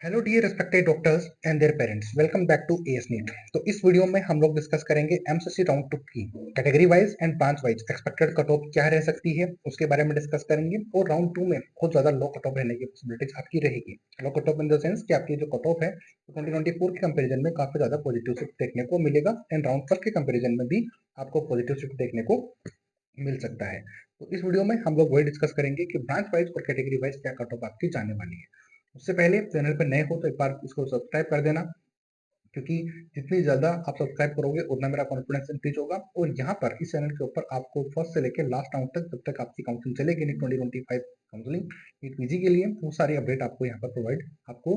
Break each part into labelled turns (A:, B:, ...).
A: Hello dear respected doctors and their parents, welcome back to AS NEET. तो इस video में हम लोग डिस्कस करेंगे एमसीसी राउंड 2 की category wise and branch wise expected cut off क्या रह सकती है उसके बारे में डिस्कस करेंगे। और राउंड 2 में बहुत ज्यादा लो कट ऑफ रहने की पॉसिबिलिटीज आपकी रहेगी। Low cut off in the sense कि आपकी जो कट ऑफ है 2024 के कंपेरिजन में काफी ज्यादा पॉजिटिव शिफ्ट देखने को मिलेगा एंड राउंड फर्स्ट के कंपेरिजन में भी आपको पॉजिटिव शिफ्ट देखने को मिल सकता है। तो इस वीडियो में हम लोग वही डिस्कस करेंगे कि ब्रांच वाइज और कैटेगरी वाइज क्या कट ऑफ आपकी जाने वाली है। उससे पहले चैनल पर नए हो तो एक बार इसको सब्सक्राइब कर देना, क्योंकि जितनी ज़्यादा आप सब्सक्राइब करोगे उतना मेरा कॉन्फिडेंस इंक्रीज होगा। और यहाँ पर इस चैनल के ऊपर आपको फर्स्ट से लेकर लास्ट राउंड तक, जब तक आपकी काउंसलिंग चलेगी नहीं 2025 काउंसलिंग नीट पीजी के लिए, वो सारी अपडेट आपको यहाँ पर प्रोवाइड आपको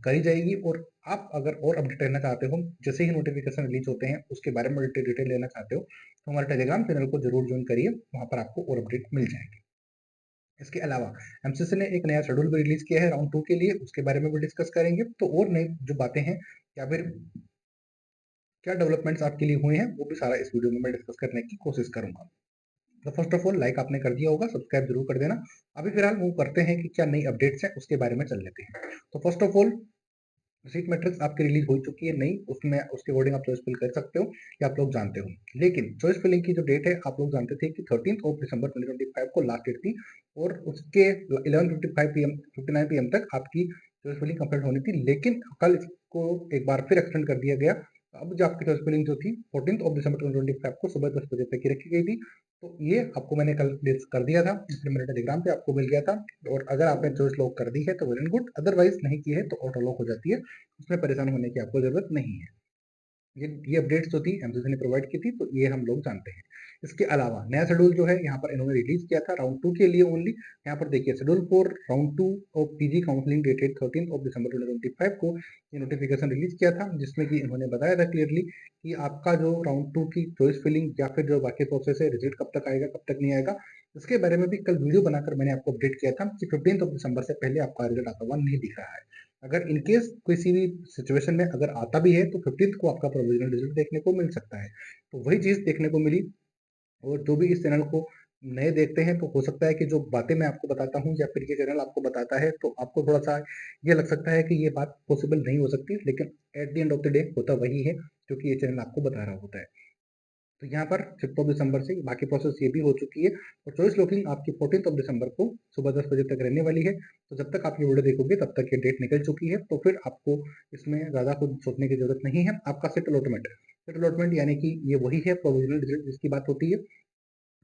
A: करी जाएगी। और आप अगर और अपडेट लेना चाहते हो, जैसे ही नोटिफिकेशन रिलीज होते हैं उसके बारे में डिटेल लेना चाहते हो, तो हमारे टेलीग्राम चैनल को जरूर ज्वाइन करिए, वहाँ पर आपको और अपडेट मिल जाएंगे। इसके अलावा एमसीसी ने एक नया शेड्यूल भी रिलीज किया है राउंड 2 के लिए, उसके बारे में भी डिस्कस करेंगे। तो और नई जो बातें हैं या फिर क्या डेवलपमेंट्स आपके लिए हुए हैं, वो भी सारा इस वीडियो में मैं डिस्कस करने की कोशिश करूंगा। तो फर्स्ट ऑफ ऑल, लाइक आपने कर दिया होगा, सब्सक्राइब जरूर कर देना। अभी फिलहाल वो करते हैं कि क्या नई अपडेट्स हैं उसके बारे में चल लेते हैं। तो first of all, seat matrix आपकी रिलीज हो चुकी है नई, उसमें उसके अकॉर्डिंग आप चॉइस फिल कर सकते हो, ये आप लोग जानते हो। लेकिन चॉइस फिलिंग की जो डेट है, आप लोग जानते थे कि 13 ऑफ दिसंबर 2025 को लास्ट डेट थी, और उसके 11:55 पीएम 59 पीएम तक आपकी चॉइस फिलिंग कंप्लीट होनी थी। लेकिन कल इसको एक बार फिर एक्सटेंड कर दिया गया। अब जो आपकी चॉइस फिलिंग जो थी 14 ऑफ दिसंबर 2025 को सुबह 10 बजे तक की रखी गई थी। तो ये आपको मैंने कल डिस्कस कर दिया था, इसलिए मेरे टेलीग्राम पे आपको मिल गया था। और अगर आपने चॉइस लॉक कर दी है तो वेल एंड गुड, अदरवाइज नहीं की है तो ऑटो लॉक हो जाती है, उसमें परेशान होने की आपको जरूरत नहीं है। ये अपडेट्स जो थी एमसीसी ने प्रोवाइड की थी, तो ये हम लोग जानते हैं। इसके अलावा नया शेड्यूल जो है यहाँ पर इन्होंने रिलीज किया था राउंड 2 के लिए ओनली। यहाँ पर देखिए, schedule for round 2 of PG counselling dated 13 of December 2025 को ये नोटिफिकेशन रिलीज किया था, जिसमें कि इन्होंने बताया था क्लियरली कि आपका जो राउंड 2 की चॉइस फिलिंग या फिर जो बाकी प्रोसेस है, रिजल्ट कब तक आएगा कब तक नहीं आएगा, इसके बारे में भी कल वीडियो बनाकर मैंने आपको अपडेट किया था कि 15 ऑफ दिसंबर से पहले आपका रिजल्ट आता हुआ नहीं दिख रहा है। अगर इनकेस किसी भी सिचुएशन में अगर आता भी है तो 15th को आपका प्रोविजनल रिजल्ट देखने को मिल सकता है। तो वही चीज देखने को मिली। और जो भी इस चैनल को नए देखते हैं, तो हो सकता है कि जो बातें मैं आपको बताता हूँ या फिर ये चैनल आपको बताता है, तो आपको थोड़ा सा ये लग सकता है कि ये बात पॉसिबल नहीं हो सकती, लेकिन at the end of the day होता वही है जो कि ये चैनल आपको बता रहा होता है। तो यहाँ पर 5 ऑफ दिसंबर से बाकी प्रोसेस ये भी हो चुकी है, और चॉइस लॉकिंग आपकी 14 ऑफ दिसंबर को सुबह 10 बजे तक रहने वाली है। तो जब तक आप ये वीडियो देखोगे तब तक ये डेट निकल चुकी है, तो फिर आपको इसमें ज़्यादा कुछ सोचने की जरूरत नहीं है। आपका सेट अलॉटमेंट यानी कि ये वही है प्रोविजनल रिजल्ट जिसकी बात होती है,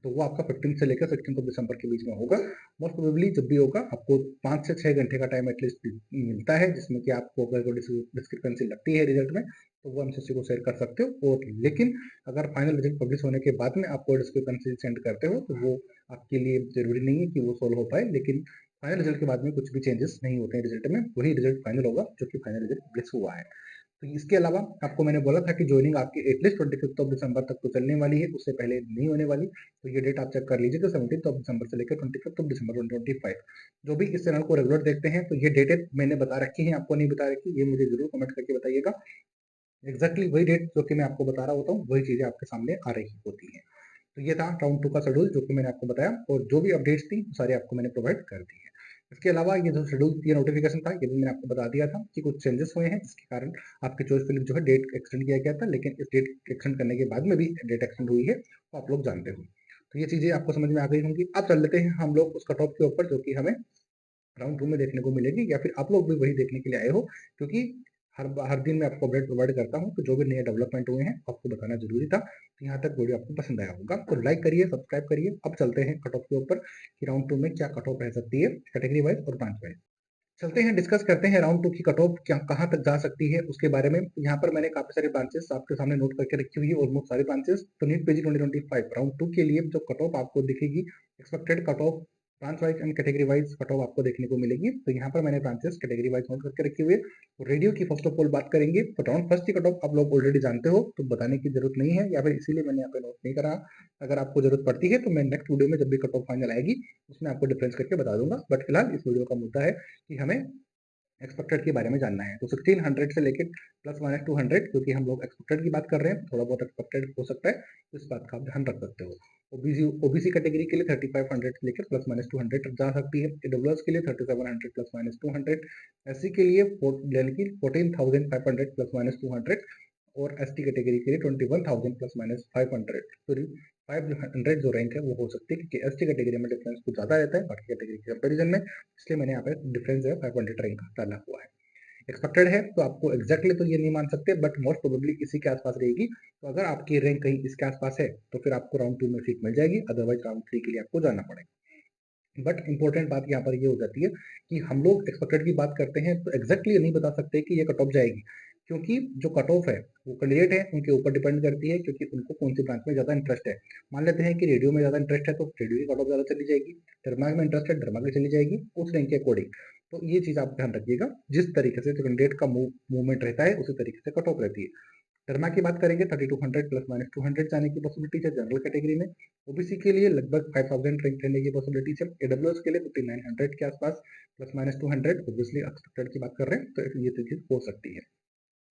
A: तो वो आपका 15 से लेकर 16 ऑफ दिसंबर के बीच में होगा। मोस्ट प्रोबेबली जब भी होगा आपको 5 से 6 घंटे का टाइम एटलीस्ट मिलता है, जिसमें कि आपको अगर कोई डिस्क्रिपेंसी लगती है रिजल्ट में, तो वो एमसीसी को शेयर कर सकते हो। और लेकिन अगर फाइनल रिजल्ट पब्लिश होने के बाद में आप कोई डिस्क्रिपेंसी सेंड करते हो, तो वो आपके लिए जरूरी नहीं है कि वो सोल्व हो पाए। लेकिन फाइनल रिजल्ट के बाद में कुछ भी चेंजेस नहीं होते हैं रिजल्ट में, वही रिजल्ट फाइनल होगा जो कि फाइनल रिजल्ट पब्लिश हुआ है। तो इसके अलावा आपको मैंने बोला था कि ज्वाइनिंग आपकी एटलीस्ट 25 ऑफ दिसंबर तक तो चलने वाली है, उससे पहले नहीं होने वाली। तो ये डेट आप चेक कर लीजिए, तो 17 ऑफ दिसंबर से लेकर 25 ऑफ दिसंबर 2025। जो भी इस चैनल को रेगुलर देखते हैं, तो ये डेटें मैंने बता रखी है, आपको नहीं बता रखी, ये मुझे जरूर कमेंट करके बताइएगा। एग्जैक्टली वही डेट जो कि मैं आपको बता रहा होता हूँ, वही चीजें आपके सामने आ रही होती है। तो ये था राउंड 2 का शेड्यूल जो कि मैंने आपको बताया, और जो भी अपडेट्स थी वो सारी आपको मैंने प्रोवाइड कर दी है। इसके अलावा ये जो शेड्यूल ये नोटिफिकेशन था, ये भी मैंने आपको बता दिया था कि कुछ चेंजेस हुए हैं, जिसके कारण आपकी चॉइस फिलिंग जो है डेट एक्सटेंड किया गया था। लेकिन इस डेट एक्सटेंड करने के बाद में भी डेट एक्सटेंड हुई है, तो आप लोग जानते हो। तो ये चीजें आपको समझ में आ गई होंगी। अब चल लेते हैं हम लोग उस कट ऑफ के ऊपर जो कि हमें राउंड 2 में देखने को मिलेगी, या फिर आप लोग भी वही देखने के लिए आए हो, क्योंकि हर दिन मैं आपको अपडेट प्रोवाइड करता हूँ। तो जो भी नए डेवलपमेंट हुए हैं आपको बताना जरूरी था। तो यहाँ तक वीडियो आपको पसंद आया होगा, तो लाइक करिए, सब्सक्राइब करिए। अब चलते हैं कट ऑफ के ऊपर कि राउंड 2 में क्या कट ऑफ रह सकती है कैटेगरी वाइज और ब्रांच वाइज। चलते हैं, डिस्कस करते हैं राउंड 2 की कट ऑफ क्या कहाँ तक जा सकती है उसके बारे में। यहाँ पर मैंने काफी सारी ब्रांचेस आपके सामने नोट करके रखी हुई है, ऑलमोस्ट सारी ब्रांचेस। तो नीट पीजी 2025 राउंड 2 के लिए जो कट ऑफ आपको दिखेगी, expected cut off branch wise and category wise cut off आपको देखने को मिलेगी। तो यहाँ पर मैंने ब्रांचेस कैटेगरी वाइज नोट करके रखी हुई है। तो रेडियो की फर्स्ट ऑफ ऑल बात करेंगे, तो राउंड फर्स्ट की कट ऑफ आप लोग ऑलरेडी जानते हो, तो बताने की जरूरत नहीं है, या फिर इसीलिए मैंने यहाँ पे नोट नहीं करा। अगर आपको जरूरत पड़ती है तो मैं नेक्स्ट वीडियो में जब भी कट ऑफ फाइनल आएगी उसमें आपको डिफरेंस करके बता दूंगा। बट फिलहाल इस वीडियो का मुद्दा है कि हमें एक्सपेक्टेड के बारे में जानना है। तो 1600 से लेकर प्लस माइनस 200, क्योंकि हम लोग एक्सपेक्टेड की बात कर रहे हैं, थोड़ा बहुत एक्सपेक्टेड हो सकता है, तो इस बात का आप ध्यान रख सकते हो। ओबीसी ओबीसी कैटेगरी के लिए 3500 से लेकर प्लस माइनस 200 जा सकती है। ईडब्ल्यूएस के लिए 3700 प्लस माइनस 200, एससी के लिए यानी कि 14500 प्लस माइनस 200 और एसटी कैटेगरी के लिए 21,000 प्लस माइनस 500। सॉरी 500 जो रैंक है वो हो सकती है, क्योंकि एसटी कैटेगरी में डिफरेंस कुछ ज्यादा रहता है बाकी कैटेगरी के कंपेरिजन में, इसलिए मैंने यहाँ पे डिफरेंस जो है 500 रैंक का डाला हुआ है। एक्सपेक्टेड है तो आपको एग्जैक्टली तो ये नहीं मान सकते, बट मोस्ट प्रोबेबली इसी के आसपास रहेगी। तो अगर आपकी रैंक कहीं इसके आसपास है तो फिर आपको राउंड 2 में सीट मिल जाएगी, अदरवाइज राउंड 3 के लिए आपको जाना पड़ेगा। बट इंपॉर्टेंट बात यहाँ पर ये हो जाती है कि हम लोग एक्सपेक्टेड की बात करते हैं तो एग्जैक्टली नहीं बता सकते कि ये कट ऑफ जाएगी, क्योंकि जो कट ऑफ है वो कैंडिडेट है उनके ऊपर डिपेंड करती है, क्योंकि उनको कौन सी ब्रांच में ज्यादा इंटरेस्ट है। मान लेते हैं कि रेडियो में ज्यादा इंटरेस्ट है तो रेडियो की कट ऑफ ज्यादा चली जाएगी, डर्मा में इंटरेस्ट है डर्मा की चली जाएगी उस रैंक के अकॉर्डिंग। तो ये चीज आप ध्यान रखिएगा, जिस तरीके से कैंडिडेट का मूवमेंट रहता है उसी तरीके से कट ऑफ रहती है। डर्मा की बात करेंगे 3200 प्लस माइनस 200 जाने की पॉसिबिलिटी है जनरल कैटेगरी में। ओबीसी के लिए लगभग 5000 रैंक रहने की पॉसिबिलिटी है। एडब्ल्यूएस के लिए 5900 के आसपास प्लस माइनस 200 ऑब्वियसली एक्सपेक्टेड की बात कर रहे हैं तो ये चीज हो सकती है।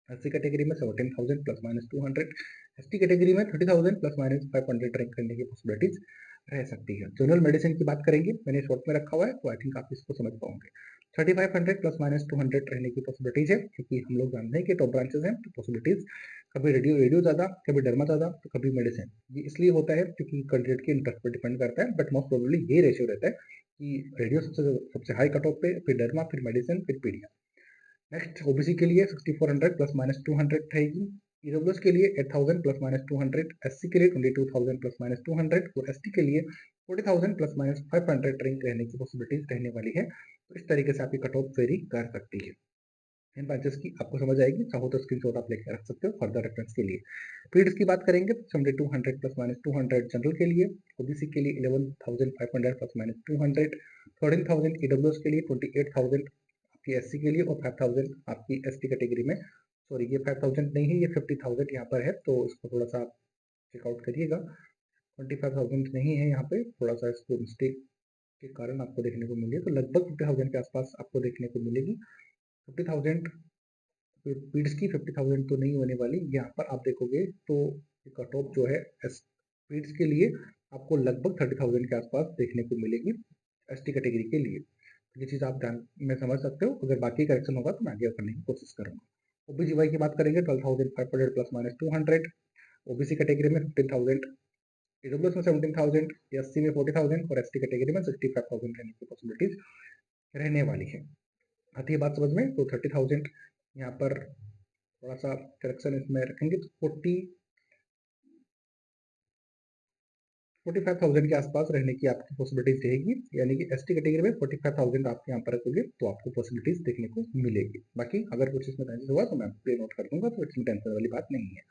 A: एससी कैटेगरी में 17,000 प्लस माइनस 200, एसटी कैटेगरी में 30,000 प्लस माइनस 500 रैंक करने की पॉसिबिलिटीज रह सकती है। जनरल मेडिसिन की बात करेंगे, मैंने शॉर्ट में रखा हुआ है तो आई थिंक आप इसको समझ पाओगे। 3500 प्लस माइनस 200 रहने की पॉसिबिलिटीज है, क्योंकि हम लोग जानते हैं कि टॉप ब्रांचेस हैं तो पॉसिबिलिटीज कभी रेडियो रेडियो ज्यादा, कभी डर्मा ज्यादा, तो कभी मेडिसिन। ये इसलिए होता है क्योंकि कैंडिडेट के इंटरेस्ट पर डिपेंड करता है, बट मोस्ट प्रोबेबली ये रेशियो रहता है कि रेडियो सबसे हाई कट ऑफ पे, फिर डर्मा, फिर मेडिसिन, फिर पीडिया। नेक्स्ट ओबीसी के लिए 6400 प्लस माइनस 200 रहेगी। ईडब्ल्यूएस के लिए 8000 प्लस माइनस 200, एससी के लिए 22,000 प्लस माइनस 200 और एसटी के लिए 40,000 प्लस माइनस 500 रैंक रहने की पॉसिबिलिटीज रहने वाली है। तो इस तरीके से आपकी कट ऑफ वेरी कर सकती है। इन ब्रांचेस की आपको समझ आएगी, चाहो तो स्क्रीनशॉट आप लेकर रख सकते हो फर्दर रेफरेंस के लिए। पीड्स की बात करेंगे तो 7200 प्लस माइनस 200 जनरल के लिए, ओबीसी के लिए 11,500 प्लस माइनस 200, 13,000 ईडब्ल्यूएस के लिए, 28,000 आपकी एससी के लिए और 5,000 आपकी एसटी कैटेगरी में। सॉरी ये 5,000 नहीं है, ये 50,000 यहाँ पर है, तो इसको थोड़ा सा चेकआउट करिएगा। 25,000 नहीं है यहाँ पे, थोड़ा सा इसको मिस्टेक के कारण आपको देखने को मिली है, तो लगभग 50,000 के आसपास आपको देखने को मिलेगी। 50,000 पीड्स की 50,000 तो नहीं होने वाली। यहाँ पर आप देखोगे तो कट ऑफ जो है पीड्स के लिए आपको लगभग 30,000 के आसपास देखने को मिलेगी एसटी कैटेगरी के लिए। ये चीज आप ध्यान में समझ सकते हो। अगर बाकी करेक्शन होगा तो मैं आगे करने की कोशिश करूंगा। ओबीजीवाई की बात करेंगे 12,500 प्लस माइनस 200, ओबीसी कैटेगरी में 15,000, ईडब्ल्यूएस में 17,000, एससी में 40,000 और एसटी कैटेगरी में 65,000 रहने की पॉसिबिलिटीज रहने वाली है। आती है बात समझ में, तो 30,000 यहाँ पर थोड़ा सा करेक्शन इसमें रखेंगे तो 45,000 के आसपास रहने की आपकी पॉसिबिलिटीज रहेगी, यानी कि एसटी कैटेगरी में 45,000 आप यहाँ पर रखोगे तो आपको पॉसिबिलिटीज देखने को मिलेगी। बाकी अगर कुछ इसमें टेंशन हुआ तो मैं आपको नोट कर दूंगा, तो इसमें टेंशन वाली बात नहीं है।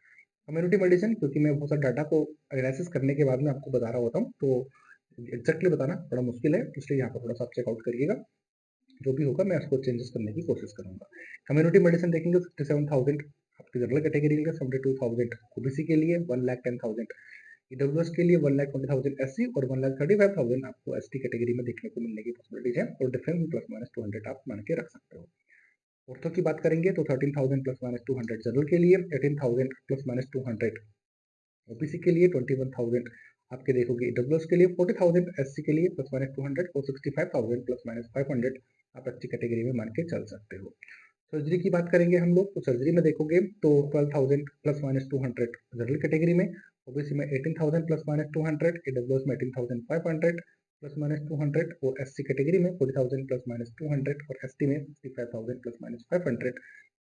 A: कम्युनिटी मेडिसिन, क्योंकि मैं बहुत सारा डाटा को एनालिसिस करने के बाद में आपको बता रहा होता हूँ, तो एग्जैक्टली बताना थोड़ा मुश्किल है, इसलिए यहाँ पर थोड़ा सा आप चेकआउट करिएगा। जो भी होगा मैं उसको चेंजेस करने की कोशिश करूंगा। कम्युनिटी मेडिसिन देखेंगे 67,000 आपकी जनरल कैटेगरी के लिए, 72,000 ओबीसी के लिए, 1,10,000 ईडब्ल्यूएस के लिए, 1,20,000 एससी और 1,35,000 आपको एसटी कैटेगरी में देखने को मिलने की पॉसिबिलिटीज है, और डिफरेंस प्लस माइनस 200 आप मान के रख सकते हो। ऑर्थो की बात करेंगे तो 13,000 प्लस माइनस 200 जनरल के लिए, 18,000 प्लस माइनस 200 ओबीसी के लिए, 21,000 आपके देखोगे ईडब्ल्यूएस के लिए, 40,000 एससी के लिए प्लस माइनस 200 और 65,000 प्लस माइनस 500 आप एसटी कैटेगरी में मान के चल सकते हो। सर्जरी की बात करेंगे हम लोग तो सर्जरी में देखोगे तो 12,000 प्लस माइनस 200 जनरल कैटेगरी में, ओबीसी में 18,000 प्लस माइनस 200, ईडब्ल्यूएस में 18,500 प्लस माइनस 200 और एससी कैटेगरी में 40,000 प्लस माइनस 200 और एसटी में 65,000 प्लस माइनस 500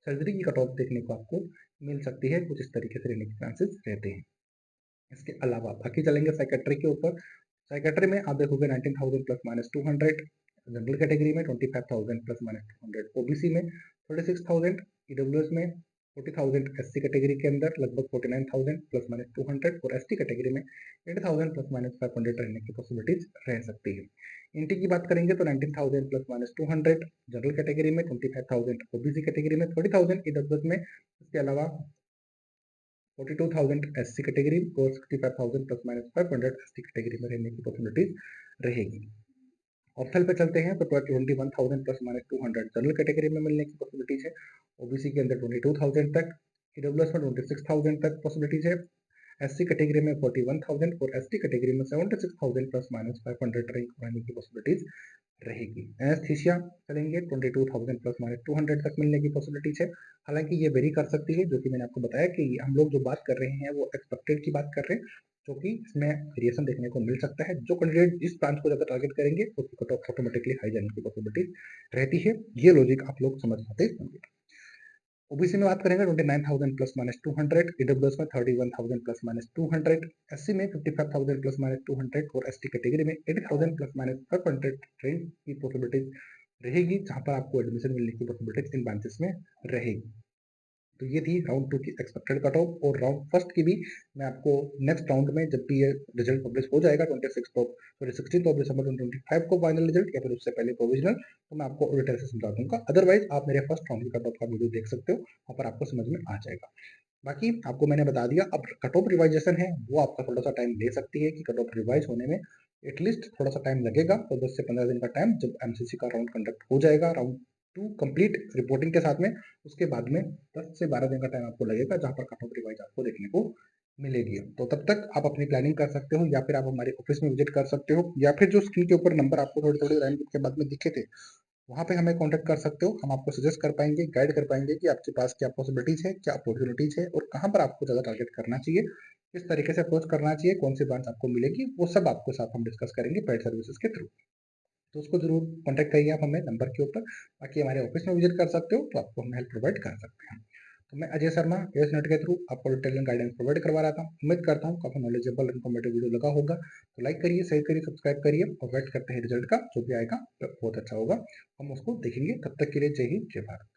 A: सर्जरी की कट ऑफ देखने को आपको मिल सकती है। कुछ इस तरीके से रहने के चांसेस रहते हैं। इसके अलावा बाकी चलेंगे साइकेट्री के ऊपर। साइकेट्री में आप देखोगे 19,000 प्लस माइनस 200, जनरल कैटेगरी में 25,000 प्लस माइनस 200, ओबीसी में 36,000, ईडब्ल्यूएस में 40,000, एससी कैटेगरी के अंदर लगभग 49,000 प्लस माइनस 200 और एसटी कैटेगरी में 8,000 प्लस माइनस 500 रहने की पॉसिबिलिटीज रह सकती है। इंटी की बात करेंगे तो 19,000 प्लस माइनस 200 जनरल कैटेगरी में, 25,000 ओबीसी कैटेगरी में, 30,000 ईडब्ल्यूएस में, इसके अलावा 42,000 एससी कैटेगरी और 65,000 प्लस माइनस 500 एसटी कैटेगरी में रहने की पॉसिबिलिटीज रहेगी। ऑप्शनल पे चलते हैं तो 21,000 प्लस माइनस 200 जनरल कैटेगरी में मिलने की पॉसिबिलिटीज है, ओबीसी के अंदर 22,000 तक, ईडब्ल्यूएस में 26,000 तक पॉसिबिलिटीज है, एससी कैटेगरी में 41,000 और एसटी कैटेगरी में 76,000 प्लस माइनस 500 रैंक रहने की पॉसिबिलिटीज रहेगी। एनेस्थीसिया चलेंगे 22,000 प्लस माइनस 200 तक मिलने की पॉसिबिलिटीज है। हालांकि ये वेरी कर सकती है, जो कि मैंने आपको बताया कि हम लोग जो बात कर रहे हैं वो एक्सपेक्टेड की बात कर रहे हैं, जो कि इसमें वेरिएशन देखने को मिल सकता है। जो कैंडिडेट जिस ब्रांच को ज्यादा टारगेट करेंगे उसकी कट ऑफ ऑटोमेटिकली हाई जाने की पॉसिबिलिटीज रहती है। ये लॉजिक आप लोग समझ पाते होंगे। ओबीसी में बात करेंगे 29,000 प्लस माइनस 200, ईडब्ल्यूएस में 31,000 प्लस माइनस 200, एससी में 55,000 प्लस माइनस 200 और एसटी कैटेगरी में 80,000 प्लस माइनस 500 ट्रेन की पॉसिबिलिटीज रहेगी, जहां पर आपको एडमिशन मिलने की पॉसिबिलिटीज इन ब्रांचेस में रहेगी। तो ये थी राउंड 2 की एक्सपेक्टेड कट ऑफ। और राउंड फर्स्ट की भी मैं आपको नेक्स्ट राउंड में, जब भी ये रिजल्ट पब्लिश हो जाएगा 16 ऑफ दिसंबर 2025 को फाइनल रिजल्ट, या फिर उससे पहले प्रोविजनल, तो मैं आपको डिटेल से समझा दूंगा। अदरवाइज आप मेरे फर्स्ट राउंड की कट ऑफ का वीडियो देख सकते हो, वहाँ पर आपको समझ में आ जाएगा। बाकी आपको मैंने बता दिया। अब कट ऑफ रिवाइजेशन है वो आपका थोड़ा सा टाइम ले सकती है, कि कट ऑफ रिवाइज होने में एटलीस्ट थोड़ा सा टाइम लगेगा। तो 10 से 15 दिन का टाइम, जब एमसीसी का राउंड कंडक्ट हो जाएगा राउंड 2 कंप्लीट रिपोर्टिंग के साथ में, उसके बाद में 10 से 12 दिन का टाइम आपको लगेगा, जहां पर कट ऑफ रिवाइज आपको देखने को मिलेगी। तो तब तक आप अपनी प्लानिंग कर सकते हो, या फिर आप हमारे ऑफिस में विजिट कर सकते हो, या फिर जो स्क्रीन के ऊपर नंबर आपको थोड़ी थोड़ी लाइन के बाद में दिखे थे, वहाँ पे हमें कांटेक्ट कर सकते हो। हम आपको सजेस्ट कर पाएंगे, गाइड कर पाएंगे कि आपके पास क्या पॉसिबिलिटीज है, क्या अपॉर्चुनिटीज है, और कहाँ पर आपको ज़्यादा टारगेट करना चाहिए, किस तरीके से अप्रोच करना चाहिए, कौन सी ब्रांच आपको मिलेगी, वो सब आपके साथ हम डिस्कस करेंगे पेड सर्विसेज के थ्रू। तो उसको जरूर कॉन्टेक्ट करिए आप हमें नंबर के ऊपर। बाकी हमारे ऑफिस में विजिट कर सकते हो, तो आपको हम हेल्प प्रोवाइड कर सकते हैं। तो मैं अजय शर्मा एस नेट के थ्रू आपको डिटेल गाइडेंस प्रोवाइड करवा रहा था। उम्मीद करता हूँ काफी नॉलेजेबल इन्फॉर्मेटिव वीडियो लगा होगा। तो लाइक करिए, शेयर करिए, सब्सक्राइब करिए, और वेट करते हैं रिजल्ट का। जो भी आएगा बहुत अच्छा होगा, हम उसको देखेंगे। तब तक के लिए जय हिंद, जय भारत।